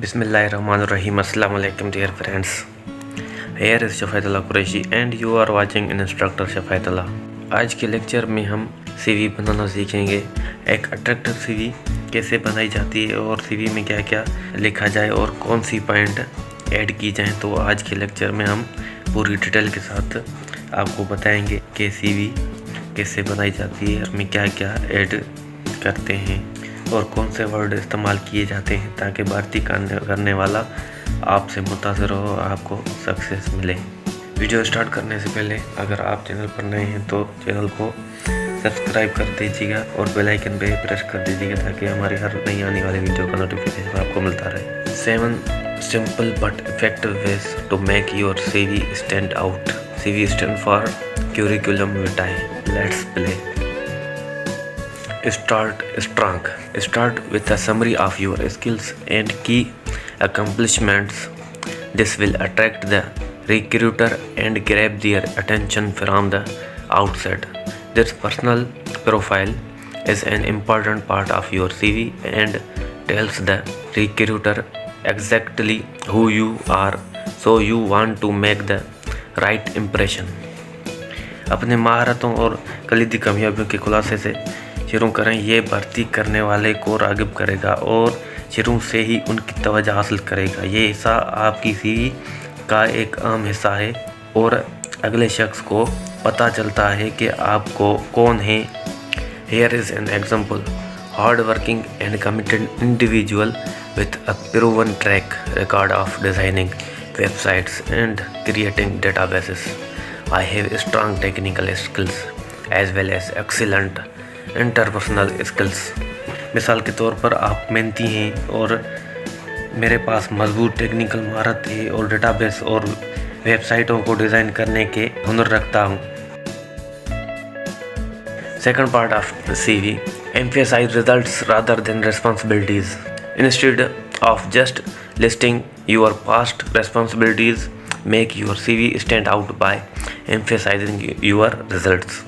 Bismillahirrahmanirrahim. Assalamu alaikum dear friends. Here is Shafaitullah Qureshi and you are watching Instructor Shafaitullah. आज के lecture में हम CV बनाना सीखेंगे। एक अट्रैक्टिव सीवी कैसे बनाई जाती है और सीवी में क्या क्या लिखा जाए और कौन सी पॉइंट ऐड की जाए। तो आज के लेक्चर में हम पूरी डिटेल के साथ आपको बताएंगे कि सीवी कैसे बनाई जाती है, उसमें क्या क्या ऐड करते हैं और कौन से वर्ड इस्तेमाल किए जाते हैं ताकि भर्ती करने वाला आपसे मुतासर हो, आपको सक्सेस मिले। वीडियो स्टार्ट करने से पहले अगर आप चैनल पर नए हैं तो चैनल को सब्सक्राइब कर दीजिएगा और बेल आइकन पे प्रेस कर दीजिएगा ताकि हमारी हर नई आने वाली वीडियो का नोटिफिकेशन आपको मिलता रहे। 7 simple but effective ways to make your CV stand out. CV stand for curriculum vitae. Let's play. Start strong. Start with a summary of your skills and key accomplishments. This will attract the recruiter and grab their attention from the outset. This personal profile is an important part of your CV and tells the recruiter exactly who you are, so you want to make the right impression. अपने महारतों और कलीदी कामयाबियों के खुलासे से शुरू करें। ये भर्ती करने वाले को राग़िब करेगा और शुरू से ही उनकी तवज्जो हासिल करेगा। ये हिस्सा आपकी CV का एक आम हिस्सा है और अगले शख्स को पता चलता है कि आपको कौन है। Here is an example. Hard working and committed individual with a proven track record of designing websites and creating databases. I have strong technical skills as well as excellent interpersonal skills. मिसाल के तौर पर आप मेहनती हैं और मेरे पास मजबूत टेक्निकल महारत है और डेटाबेस और वेबसाइटों को डिज़ाइन करने के हुनर रखता हूँ। Second part of CV, emphasize results rather than responsibilities. Instead of just listing your past responsibilities, make your CV stand out by emphasizing your results.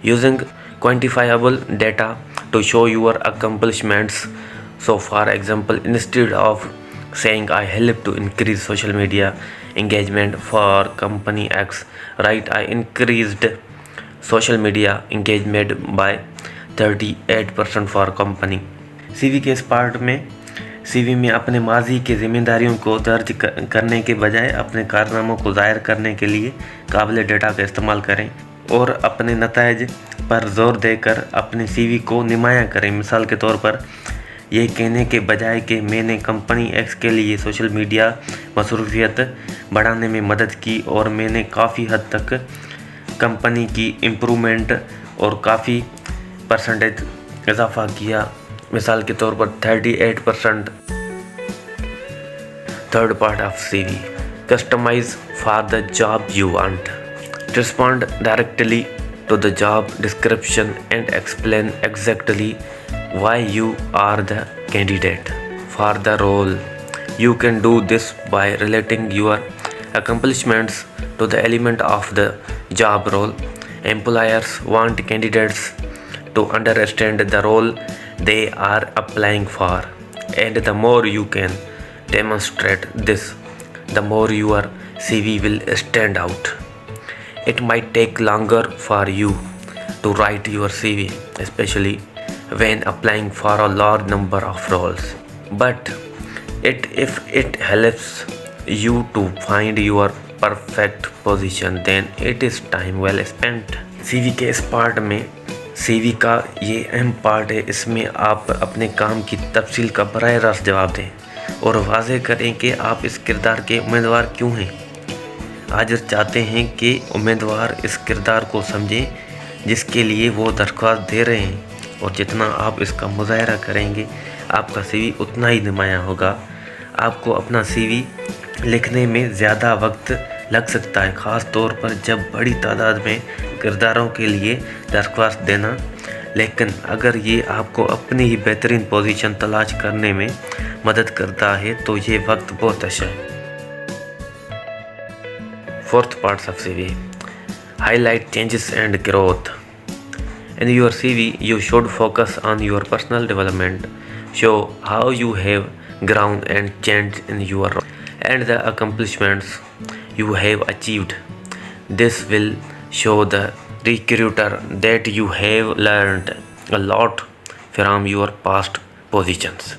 Using quantifiable data to show your accomplishments. So for example, instead of saying I helped to increase social media engagement for company X, write I increased social media engagement by 38% for company. CV के इस part में CV में अपने माजी के जिम्मेदारियों को दर्ज करने के बजाय अपने कारनामों को ज़ाहिर करने के लिए काबिल डेटा का इस्तेमाल करें और अपने नताइज पर जोर देकर अपने CV को नुमायां करें। मिसाल के तौर पर यह कहने के बजाय कि मैंने कंपनी X के लिए सोशल मीडिया मसरूफियत बढ़ाने में मदद की और मैंने काफ़ी हद तक कंपनी की इम्प्रूवमेंट और काफ़ी परसेंटेज इजाफा किया। मिसाल के तौर पर 38%। Third part of CV, customise for the job you want. Respond directly to the job description and explain exactly why you are the candidate for the role. You can do this by relating your accomplishments to the element of the job role. Employers want candidates to understand the role they are applying for, and the more you can demonstrate this, the more your CV will stand out. It might take longer for you to write your CV, especially when applying for a large number of roles. But if it helps you to find your perfect position, then it is time well spent. CV के इस part में CV का ये अहम part है। इसमें आप अपने काम की तफसील का बराह रास्त जवाब दें और वाज़ेह करें कि आप इस किरदार के उम्मीदवार क्यों हैं। हाजिर चाहते हैं कि उम्मीदवार इस किरदार को समझें जिसके लिए वो दरख्वास्त दे रहे हैं और जितना आप इसका मुज़ाहरा करेंगे आपका CV उतना ही नुमायां होगा। आपको अपना CV लिखने में ज़्यादा वक्त लग सकता है, ख़ास तौर पर जब बड़ी तादाद में किरदारों के लिए दरख्वास्त देना, लेकिन अगर ये आपको अपनी ही बेहतरीन पोजीशन तलाश करने में मदद करता है तो ये वक्त बहुत अच्छा है। Fourth parts of CV, highlight changes and growth. In your CV, you should focus on your personal development. Show how you have ground and change in your role and the accomplishments you have achieved. This will show the recruiter that you have learned a lot from your past positions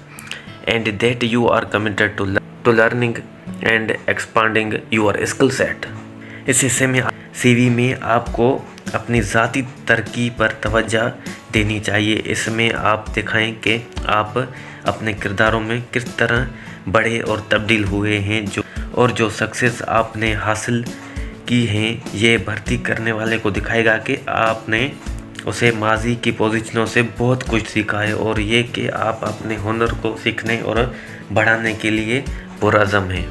and that you are committed to learning and expanding your skill set. इस हिस्से में CV में आपको अपनी ज़ाती तरक्की पर तवज्जो देनी चाहिए। इसमें आप दिखाएं कि आप अपने किरदारों में किस तरह बढ़े और तब्दील हुए हैं, जो सक्सेस आपने हासिल की हैं। ये भर्ती करने वाले को दिखाएगा कि आपने उसे माजी की पोजीशनों से बहुत कुछ सीखा है और ये कि आप अपने हुनर को सीखने और बढ़ाने के लिए पुरअज़म हैं।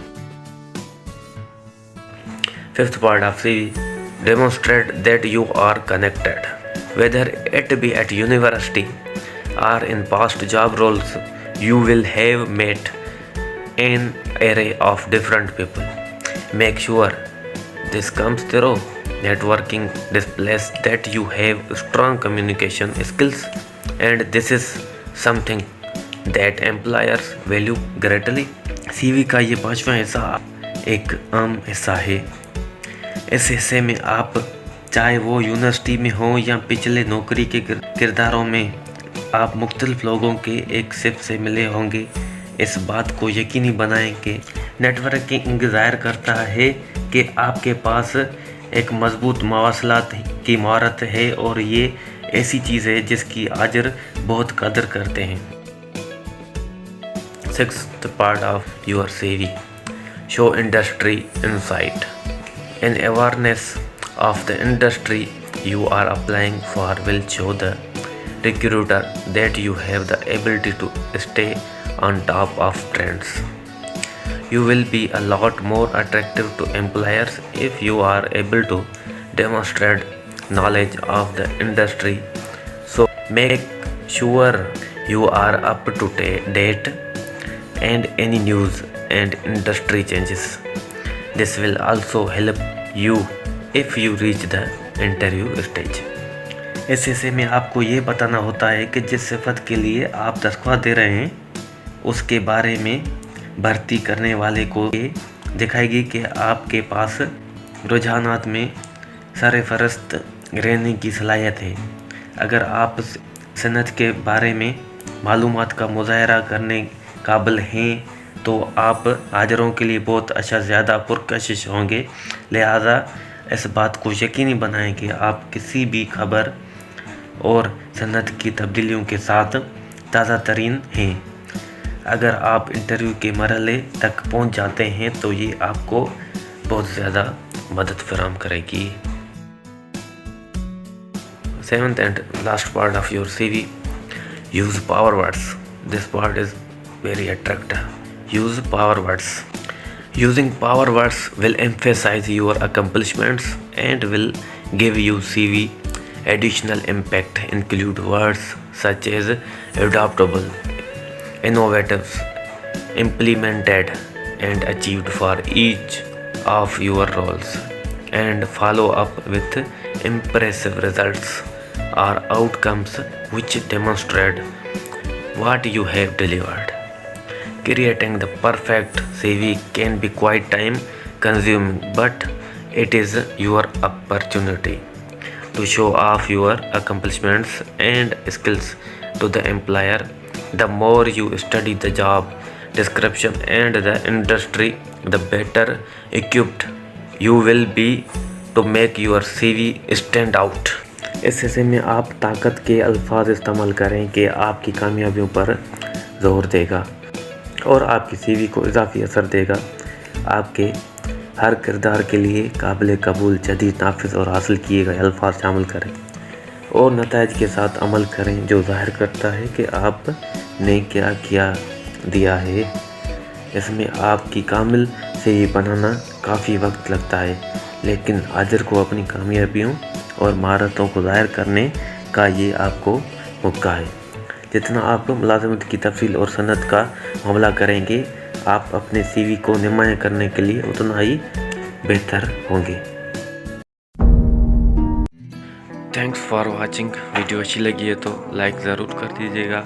Fifth part of CV, demonstrate that you are connected, whether it be at university or in past job roles. You will have met an array of different people. Make sure this comes through. Networking displays that you have strong communication skills, and this is something that employers value greatly. CV का ये 5वां हिस्सा एक आम हिस्सा है। इस हिस्से में आप चाहे वो यूनिवर्सिटी में हो या पिछले नौकरी के किरदारों में आप मुख्तलिफ लोगों के एक सिप से मिले होंगे। इस बात को यकीनी बनाएं कि नेटवर्किंग ज़ाहिर करता है कि आपके पास एक मजबूत मवासलात की महारत है और ये ऐसी चीज़ है जिसकी आजर बहुत कदर करते हैं। Sixth part of your CV, show industry insight. An awareness of the industry you are applying for will show the recruiter that you have the ability to stay on top of trends. You will be a lot more attractive to employers if you are able to demonstrate knowledge of the industry. So make sure you are up to date and any news and industry changes. This will also help you if you reach the interview stage. इस हिस्से में आपको ये बताना होता है कि जिस सिफत के लिए आप दरख्वास्त दे रहे हैं उसके बारे में भर्ती करने वाले को ये दिखाएगी कि आपके पास रुझानात में सरफरस्त रहने की सलाहियत है। अगर आप सनत के बारे में मालूमात का मुजाहरा करने काबिल हैं तो आप हाजिरों के लिए बहुत अच्छा ज़्यादा पुरकशिश होंगे। लिहाजा इस बात को यकीनी बनाएं कि आप किसी भी खबर और सनत की तब्दीलियों के साथ ताज़ा तरीन हैं। अगर आप इंटरव्यू के मरहले तक पहुंच जाते हैं तो ये आपको बहुत ज़्यादा मदद फराहम करेगी। Seventh and last part of your CV, use power words. This part is very attractive. Use power words. Using power words will emphasize your accomplishments and will give you CV additional impact. Include words such as adaptable, innovative, implemented, and achieved for each of your roles, and follow up with impressive results or outcomes which demonstrate what you have delivered. Creating the perfect CV can be quite time consuming, but it is your opportunity to show off your accomplishments and skills to the employer. The more you study the job description and the industry, the better equipped you will be to make your CV stand out. इस हिस्से में आप ताकत के अल्फाज इस्तेमाल करें कि आपकी कामयाबियों पर जोर देगा और आपकी CV को इजाफी असर देगा। आपके हर किरदार के लिए काबिल कबूल, जदीद, नाफिज और हासिल किए गए अल्फाज शामिल करें और नताइज के साथ अमल करें जो ज़ाहिर करता है कि आपने क्या किया दिया है। इसमें आपकी कामिल CV बनाना काफ़ी वक्त लगता है, लेकिन हाजिर को अपनी कामयाबियों और महारतों को ज़ाहिर करने का ये आपको मौका है। जितना आप मुलाजमत की तफसील और सनत का मामला करेंगे, आप अपने CV को नुमायाँ करने के लिए उतना ही बेहतर होंगे। Thanks for watching. वीडियो अच्छी लगी है तो लाइक ज़रूर कर दीजिएगा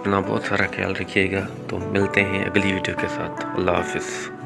अपना बहुत सारा ख्याल रखिएगा। तो मिलते हैं अगली वीडियो के साथ। अल्लाह हाफिज़।